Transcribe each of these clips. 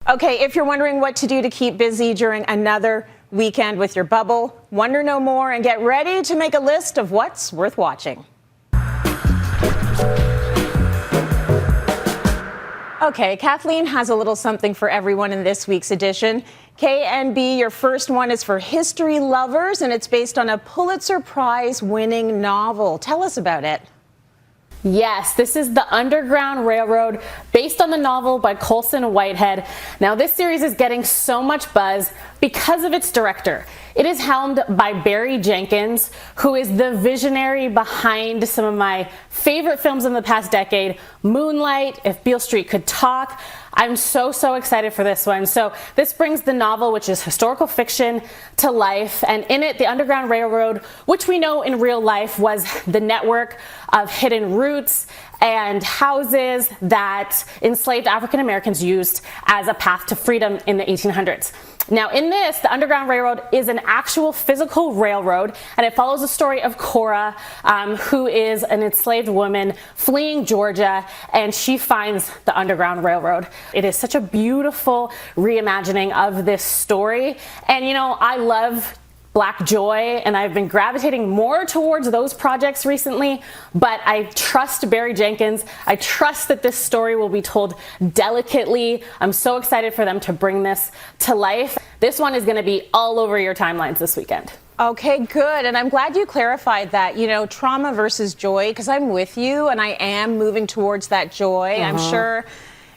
Okay, if you're wondering what to do to keep busy during another weekend with your bubble, wonder no more and get ready to make a list of what's worth watching. Okay, Kathleen has a little something for everyone in this week's edition. KNB, your first one is for history lovers, and it's based on a Pulitzer Prize-winning novel. Tell us about it. Yes, this is The Underground Railroad, based on the novel by Colson Whitehead. Now, this series is getting so much buzz because of its director. It is helmed by Barry Jenkins, who is the visionary behind some of my favorite films in the past decade, Moonlight, If Beale Street Could Talk. I'm so excited for this one. So this brings the novel, which is historical fiction, to life. And in it, the Underground Railroad, which we know in real life was the network of hidden routes and houses that enslaved African Americans used as a path to freedom in the 1800s. Now in this, the Underground Railroad is an actual physical railroad, and it follows the story of Cora, who is an enslaved woman fleeing Georgia, and she finds the Underground Railroad. It is such a beautiful reimagining of this story, and you know, I love Black joy, and I've been gravitating more towards those projects recently, but I trust Barry Jenkins. I trust that this story will be told delicately. I'm so excited for them to bring this to life. This one is going to be all over your timelines this weekend. Okay, good. And I'm glad you clarified that, you know, trauma versus joy, because I'm with you and I am moving towards that joy. I'm sure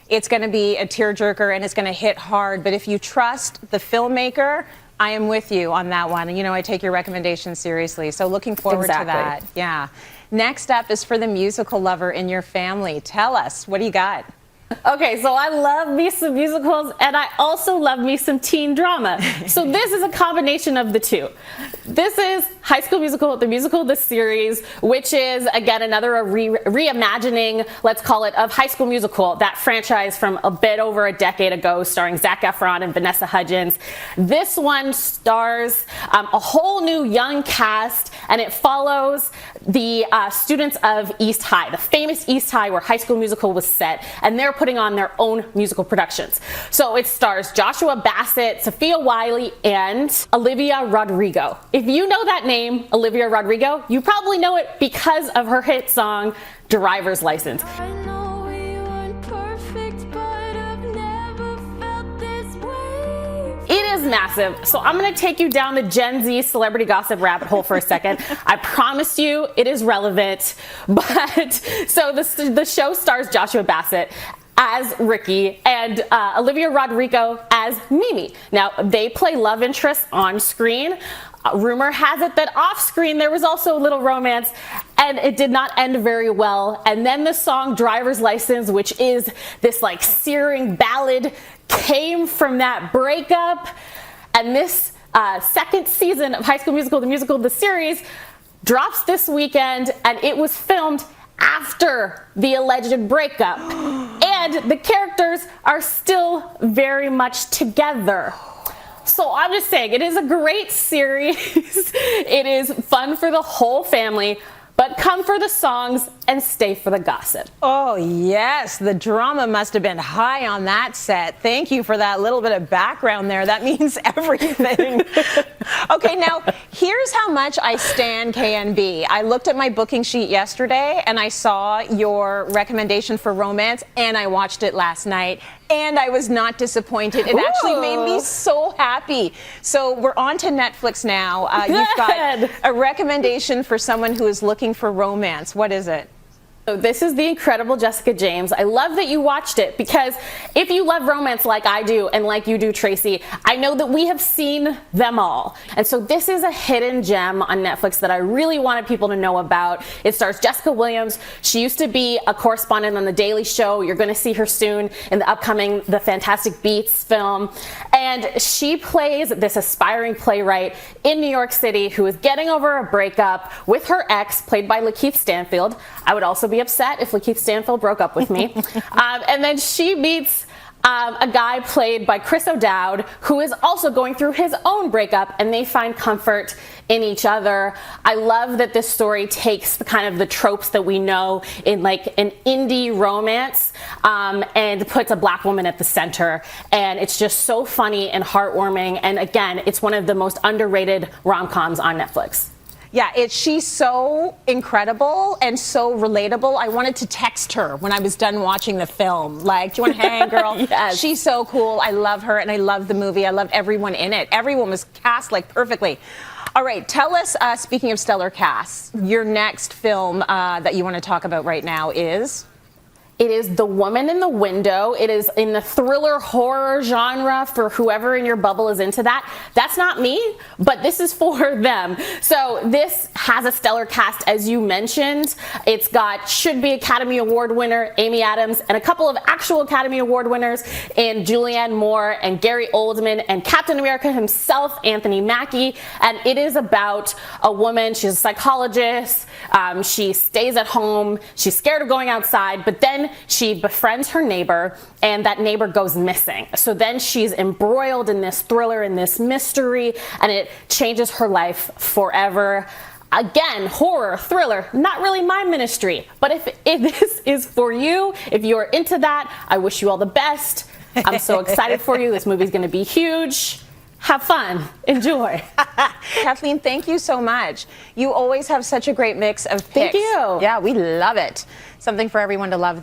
it's going to be a tearjerker and it's going to hit hard, but if you trust the filmmaker, I am with you on that one. And you know, I take your recommendations seriously. So looking forward to that. Yeah. Next up is for the musical lover in your family. Tell us, what do you got? Okay, so I love me some musicals, and I also love me some teen drama. So this is a combination of the two. This is High School Musical, the series, which is, again, another reimagining, let's call it, of High School Musical, that franchise from a bit over a decade ago, starring Zac Efron and Vanessa Hudgens. This one stars a whole new young cast, and it follows the students of East High, the famous East High where High School Musical was set, and they're putting on their own musical productions. So it stars Joshua Bassett, Sophia Wiley, and Olivia Rodrigo. If you know that name, Olivia Rodrigo, you probably know it because of her hit song, Driver's License. It is massive. So I'm going to take you down the Gen Z celebrity gossip rabbit hole for a second. I promise you it is relevant. But so the show stars Joshua Bassett as Ricky and Olivia Rodrigo as Mimi. Now, they play love interests on screen. Rumor has it that off screen there was also a little romance, and it did not end very well. And then the song Driver's License, which is this like searing ballad, came from that breakup. And this second season of High School Musical, the series, drops this weekend, and it was filmed after the alleged breakup. And the characters are still very much together. So I'm just saying, it is a great series. It is fun for the whole family, but come for the songs and stay for the gossip. Oh yes, the drama must have been high on that set. Thank you for that little bit of background there. That means everything. Okay, now here's how much I stan KNB. I looked at my booking sheet yesterday and I saw your recommendation for romance, and I watched it last night. And I was not disappointed. It actually made me so happy. So we're on to Netflix now. You've got a recommendation for someone who is looking for romance. What is it? So this is The Incredible Jessica James. I love that you watched it, because if you love romance like I do and like you do, Tracy, I know that we have seen them all. And so this is a hidden gem on Netflix that I really wanted people to know about. It stars Jessica Williams. She used to be a correspondent on The Daily Show. You're going to see her soon in the upcoming The Fantastic Beasts film. And she plays this aspiring playwright in New York City who is getting over a breakup with her ex, played by Lakeith Stanfield. I would also be upset if Lakeith Stanfield broke up with me. And then she meets a guy played by Chris O'Dowd, who is also going through his own breakup, and they find comfort in each other. I love that this story takes the kind of the tropes that we know in like an indie romance, and puts a black woman at the center. And it's just so funny and heartwarming. And again, it's one of the most underrated rom-coms on Netflix. Yeah, she's so incredible and so relatable. I wanted to text her when I was done watching the film. Like, do you want to hang, girl? Yes. She's so cool. I love her, and I love the movie. I love everyone in it. Everyone was cast like perfectly. All right, tell us, speaking of stellar casts, your next film that you want to talk about right now is? It is The Woman in the Window. It is in the thriller horror genre for whoever in your bubble is into that. That's not me, but this is for them. So this has a stellar cast, as you mentioned. It's got should-be Academy Award winner Amy Adams and a couple of actual Academy Award winners in Julianne Moore and Gary Oldman and Captain America himself, Anthony Mackie. And it is about a woman. She's a psychologist. She stays at home. She's scared of going outside, but then she befriends her neighbor, and that neighbor goes missing. So then she's embroiled in this thriller, in this mystery, and it changes her life forever. Again, horror, thriller, not really my ministry, but if this is for you, if you're into that, I wish you all the best. I'm so excited for you. This movie's going to be huge. Have fun. Enjoy. Kathleen, thank you so much. You always have such a great mix of picks. Thank you. Yeah, we love it. Something for everyone to love.